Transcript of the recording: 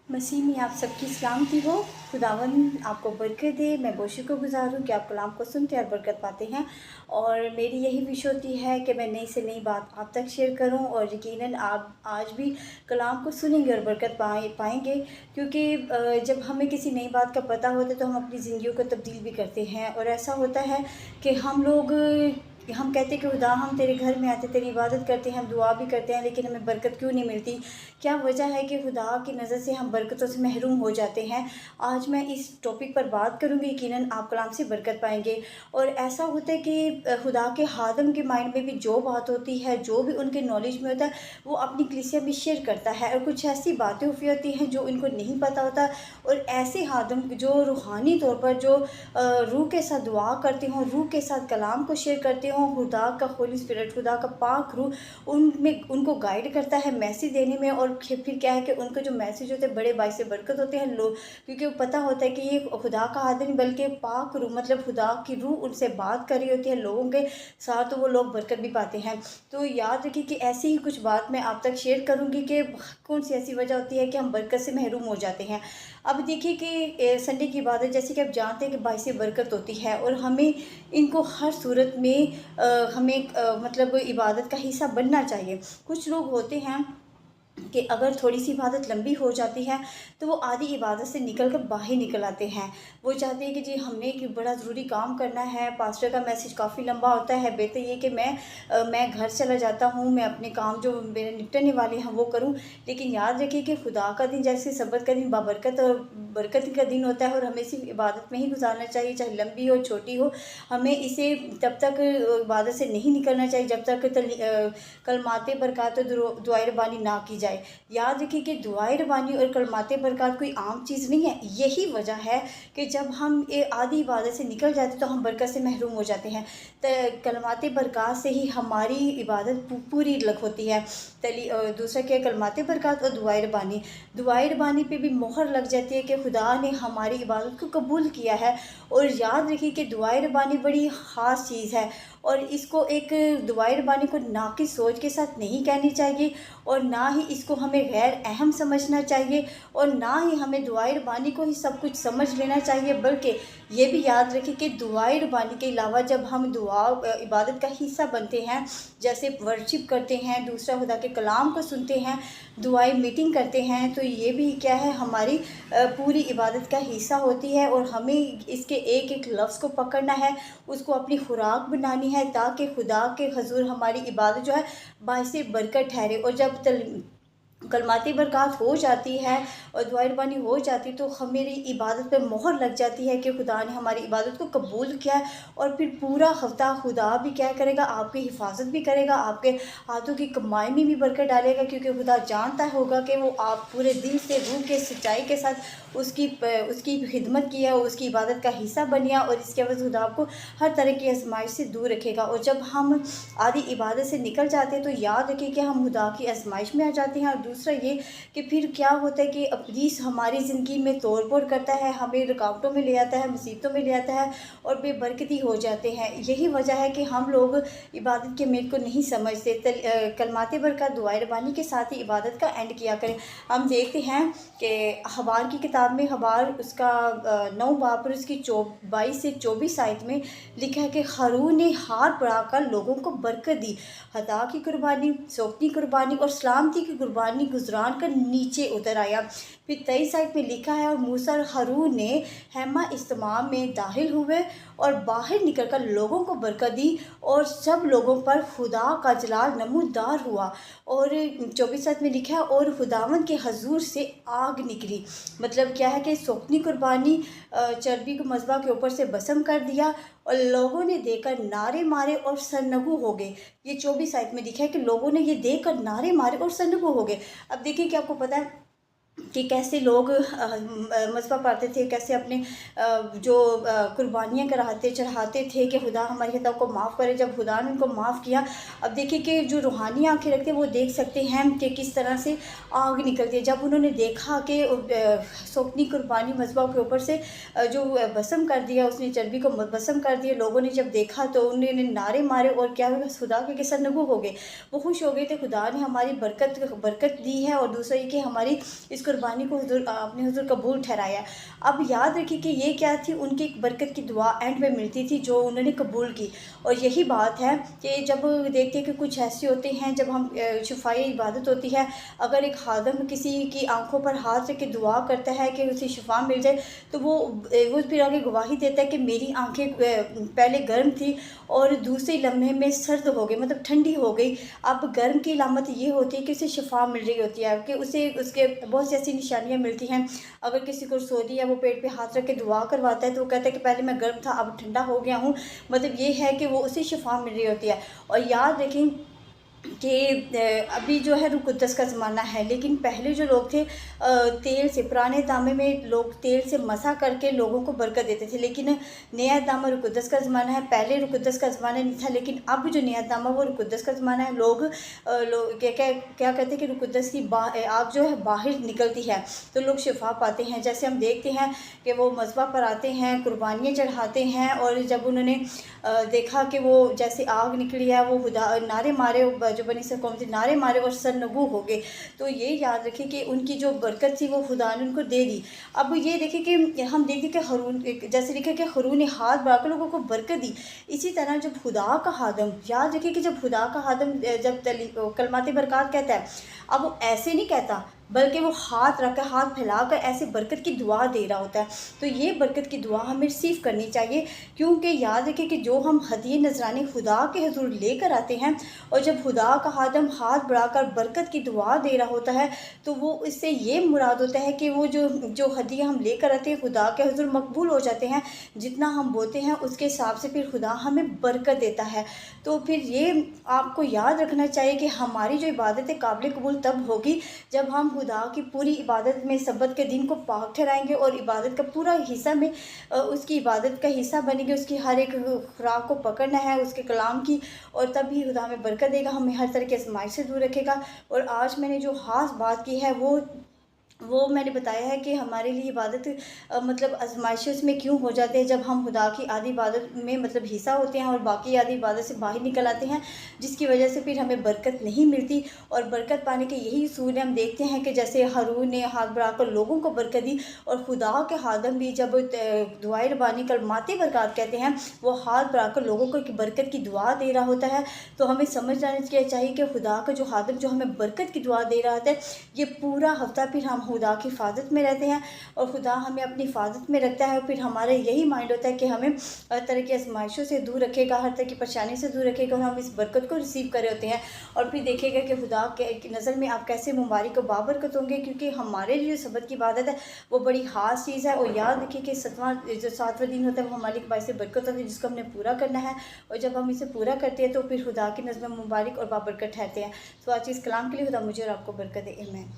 मसीह में आप सबकी सलामती हो। खुदावन आपको बरकत दे। मैं बहुत शुक्रगुज़ार हूँ कि आप कलाम को सुनते और बरकत पाते हैं। और मेरी यही विश होती है कि मैं नई से नई बात आप तक शेयर करूँ, और यकीनन आप आज भी कलाम को सुनेंगे और बरकत पाएंगे। क्योंकि जब हमें किसी नई बात का पता होता है तो हम अपनी ज़िंदगियों को तब्दील भी करते हैं। और ऐसा होता है कि हम कहते हैं कि खुदा हम तेरे घर में आते, तेरी इबादत करते हैं, हम दुआ भी करते हैं, लेकिन हमें बरकत क्यों नहीं मिलती? क्या वजह है कि खुदा की नज़र से हम बरकतों से महरूम हो जाते हैं? आज मैं इस टॉपिक पर बात करूंगी। यकीनन आप कलाम से बरकत पाएंगे। और ऐसा होता है कि खुदा के खादम के माइंड में भी जो बात होती है, जो भी उनके नॉलेज में होता है, वो अपनी कलीसिया में शेयर करता है। और कुछ ऐसी बातें हुई होती हैं जो इनको नहीं पता होता। और ऐसे खादम जो रूहानी तौर पर जो रूह के साथ दुआ करते हों, रूह के साथ कलाम को शेयर करते हों, खुदा का होली स्पिरिट, खुदा का पाक रूह उनमें उनको गाइड करता है मैसेज देने में। और फिर क्या है कि उनके जो मैसेज होते हैं बड़े बाइस बरकत होते हैं लोग, क्योंकि वो पता होता है कि ये खुदा का हाथ नहीं बल्कि पाक रूह, मतलब खुदा की रूह उनसे बात कर रही होती है लोगों के साथ, तो वो लोग बरकत भी पाते हैं। तो याद रखिए कि ऐसी ही कुछ बात मैं आप तक शेयर करूंगी कि कौन सी ऐसी वजह होती है कि हम बरकत से महरूम हो जाते हैं। अब देखिए कि संडे की इबादत, जैसे कि आप जानते हैं कि बाइस बरकत होती है, और हमें इनको हर सूरत में हमें मतलब इबादत का हिस्सा बनना चाहिए। कुछ लोग होते हैं कि अगर थोड़ी सी इबादत लंबी हो जाती है तो वो आधी इबादत से निकल कर बाहर निकल आते हैं। वो चाहते हैं कि जी हमने एक बड़ा ज़रूरी काम करना है, पास्टर का मैसेज काफ़ी लंबा होता है, बेहतर ये कि मैं घर चला जाता हूँ, मैं अपने काम जो मेरे निपटने वाले हैं वो करूँ। लेकिन याद रखिए कि खुदा का दिन जैसे सबत का दिन बाबरकत और बरकत का दिन होता है, और हमें सिर्फ इबादत में ही गुजारना चाहिए, चाहे लंबी हो छोटी हो। हमें इसे तब तक इबादत से नहीं निकलना चाहिए जब तक कलमाते बरकत दुआए रबानी ना की जाए। याद रखिए कि दुआए रबानी और कलमाते बरकत कोई आम चीज़ नहीं है। यही वजह है कि जब हम आधी इबादत से निकल जाते तो हम बरकत से महरूम हो जाते हैं। तो कलमाते बरकत से ही हमारी इबादत पूरी लग होती है। दूसरा क्या, कलमाते बरकत और दुआए रबानी पे भी मोहर लग जाती है कि खुदा ने हमारी इबादत को कबूल किया है। और याद रखिए कि दुआए रबानी बड़ी ख़ास चीज़ है, और इसको एक दुआए रबानी को नाक़िस सोच के साथ नहीं कहनी चाहिए, और ना ही इसको हमें गैर अहम समझना चाहिए, और ना ही हमें दुआए रबानी को ही सब कुछ समझ लेना चाहिए। बल्कि ये भी याद रखें कि दुआए रबानी के अलावा जब हम दुआ इबादत का हिस्सा बनते हैं, जैसे वर्शिप करते हैं, दूसरा खुदा के कलाम को सुनते हैं, दुआई मीटिंग करते हैं, तो ये भी क्या है, हमारी पूरी इबादत का हिस्सा होती है। और हमें इसके एक एक लफ्ज़ को पकड़ना है, उसको अपनी खुराक बनानी है, ताकि खुदा के हजूर हमारी इबादत जो है बाइसे बरकत ठहरे। और जब कलमाती बरकत हो जाती है और दुआए रबानी हो जाती तो मेरी इबादत पे मोहर लग जाती है कि खुदा ने हमारी इबादत को कबूल किया है। और फिर पूरा हफ्ता खुदा भी क्या करेगा, आपकी हिफाजत भी करेगा, आपके हाथों की कमाई में भी बरकत डालेगा, क्योंकि खुदा जानता होगा कि वो आप पूरे दिल से रूह के सच्चाई के साथ उसकी खिदमत किया, उसकी इबादत का हिस्सा बनिया, और इसके वजह खुदा आपको हर तरह की आजमाइश से दूर रखेगा। और जब हम आधी इबादत से निकल जाते हैं तो याद रखिए कि हम खुदा की आजमाइश में आ जाते हैं। और दूसरा ये कि फिर क्या होता है कि इब्लीस हमारी ज़िंदगी में तोड़ फोड़ करता है, हमें रुकावटों में ले आता है, मुसीबतों में ले आता है, और बेबरकती हो जाते हैं। यही वजह है कि हम लोग इबादत के मेल को नहीं समझते। कलमाते बरकत दुआए रबानी के साथ ही इबादत का एंड किया करें। हम देखते हैं कि हबार की किताब में, हबार उसका 9 बाब और उसकी 22 से 24 आयत में लिखा है कि हारून ने हार बढ़ाकर लोगों को बरकत दी, हदा की कुर्बानी, सोकनी कुर्बानी और सलामती की कुर्बानी गुजरान कर नीचे उतर आया। फिर 23 आयत में लिखा है, और मूसा और हारून ने हैमा इज्तिमा में दाखिल हुए और बाहर निकलकर लोगों को बरकत दी, और सब लोगों पर खुदा का जलाल नमूदार हुआ। और 24 आयत में लिखा है, और खुदावन के हजूर से आग निकली। मतलब क्या है कि सोकनी कुर्बानी चर्बी को मज़बा के ऊपर से बसम कर दिया, और लोगों ने देखकर नारे मारे और सरनगू हो गए। ये 24 आयत में लिखा है कि लोगों ने ये देखकर नारे मारे और सरनगू हो गए। अब देखिए कि आपको पता है कि कैसे लोग मज़बा पाते थे, कैसे अपने जो कुर्बानियाँ कराते चढ़ाते थे कि खुदा हमारी खता को माफ़ करे। जब खुदा ने उनको माफ़ किया, अब देखिए कि जो रूहानी आँखें रखते हैं वो देख सकते हैं कि किस तरह से आग निकलती है। जब उन्होंने देखा कि सोकनी कुर्बानी मज़बा के ऊपर से जो भस्म कर दिया, उसने चर्बी को भस्म कर दिया, लोगों ने जब देखा तो उन्होंने नारे मारे, और क्या हुआ, खुदा के सरनगू हो गए। वो खुश हो गए थे, खुदा ने हमारी बरकत दी है। और दूसरा ये कि हमारी इस कुर्बानी ज़ुबानी को हुज़ूर अपने हुज़ूर कबूल ठहराया। अब याद रखिए कि ये क्या थी, उनकी एक बरकत की दुआ एंड में मिलती थी जो उन्होंने कबूल की। और यही बात है कि जब देखते हैं कि कुछ ऐसे होते हैं, जब हम शफ़ाई इबादत होती है, अगर एक खादिम किसी की आँखों पर हाथ रख के दुआ करता है कि उसे शिफ़ा मिल जाए, तो वो फिर आगे गवाही देता है कि मेरी आँखें पहले गर्म थी और दूसरे लम्हे में सर्द हो गई, मतलब ठंडी हो गई। अब गर्म की अलामत ये होती है कि उसे शिफ़ा मिल रही होती है, कि उसे उसके बहुत सी ऐसी निशानियाँ मिलती हैं। अगर किसी को सोदी है, वो पेट पे हाथ रख के दुआ करवाता है, तो वो कहता है कि पहले मैं गर्म था, अब ठंडा हो गया हूँ। मतलब ये है कि वो उसे शिफ़ा मिल रही होती है। और याद रखें कि अभी जो है रुकुद्दस का ज़माना है, लेकिन पहले जो लोग थे तेल से, पुराने दामे में लोग तेल से मसा करके लोगों को बरकत देते थे। लेकिन नया दामा रुकुद्दस का ज़माना है। पहले रुकुद्दस का ज़माना नहीं था, लेकिन अब जो नया दामा वो रुकुद्दस का ज़माना है। लोग क्या कहते हैं कि रुकुद्दस की आग जो है बाहर निकलती है, तो लोग शिफा पाते हैं। जैसे हम देखते हैं कि वो मज़बा पर आते हैं, कुर्बानियाँ चढ़ाते हैं, और जब उन्होंने देखा कि वो जैसे आग निकली है, वो खुदा नारे मारे, जो बनी इसराइल कौम थी, नारे मारे और सरनगू हो गए। तो ये याद रखें कि उनकी जो बरकत थी वो खुदा ने उनको दे दी। अब ये देखें कि हम देखते कि हारून, जैसे लिखा कि हारून ने हाथ बढ़ाकर लोगों को बरकत दी। इसी तरह जब खुदा का खादम, याद रखें कि जब खुदा का खादम जब कलमात बरकत कहता है, अब वो ऐसे नहीं कहता, बल्कि वो हाथ रख कर, हाथ फैलाकर ऐसे बरकत की दुआ दे रहा होता है। तो ये बरकत की दुआ हमें रिसीव करनी चाहिए, क्योंकि याद रखें कि जो हम हदिये नजरानी खुदा के हुजूर लेकर आते हैं, और जब खुदा का खादम हाथ बढ़ाकर बरकत की दुआ दे रहा होता है, तो वो इससे ये मुराद होता है कि वो जो हदिया हम लेकर आते हैं खुदा के हुजूर मकबूल हो जाते हैं। जितना हम बोते हैं उसके हिसाब से फिर खुदा हमें बरकत देता है। तो फिर ये आपको याद रखना चाहिए कि हमारी जो इबादत है काबिल कबूल तब होगी जब हम खुदा की पूरी इबादत में सब्बत के दिन को पाक ठहराएंगे, और इबादत का पूरा हिस्सा में उसकी इबादत का हिस्सा बनेंगे। उसकी हर एक खुराक को पकड़ना है, उसके कलाम की, और तभी खुदा हमें बरकत देगा, हमें हर तरह की आजमाइश से दूर रखेगा। और आज मैंने जो ख़ास बात की है वो मैंने बताया है कि हमारे लिए इबादत मतलब आजमाइशें उसमें क्यों हो जाते हैं, जब हम खुदा की आधी इबादत में मतलब हिस्सा होते हैं और बाकी आधी इबादत से बाहर निकल आते हैं, जिसकी वजह से फिर हमें बरकत नहीं मिलती। और बरकत पाने के यही असूल हम देखते हैं कि जैसे हारून ने हाथ बढ़ाकर लोगों को बरकत दी, और खुदा के खादम भी जब दुआए रबानी कलमाते बरकत कहते हैं, वो हाथ बढ़ाकर लोगों को एक बरकत की दुआ दे रहा होता है। तो हमें समझ जाना चाहिए कि खुदा का जो खादम जो हमें बरकत की दुआ दे रहा होता है, ये पूरा हफ्ता फिर हम खुदा की हिफाजत में रहते हैं, और खुदा हमें अपनी हिफाजत में रखता है। और फिर हमारा यही माइंड होता है कि हमें हर तरह की आजमाइशों से दूर रखेगा, हर तरह की परेशानी से दूर रखेगा, और हम इस बरकत को रिसीव कर रहे होते हैं। और फिर देखेगा कि खुदा की नज़र में आप कैसे मुबारक और बाबरकत होंगे, क्योंकि हमारे लिए जो सबत की इबादत है वो बड़ी ख़ास चीज़ है। और याद रखिए कि सातवां दिन होता है वो हमारे बायस बरकत होती है, जिसको हमने पूरा करना है। और जब हम इसे पूरा करते हैं तो फिर खुदा की नज़र में मुबारक और बाबरकत ठहरते हैं। तो आज इस कलाम के लिए खुदा मुझे और आपको बरकत दे। आमीन।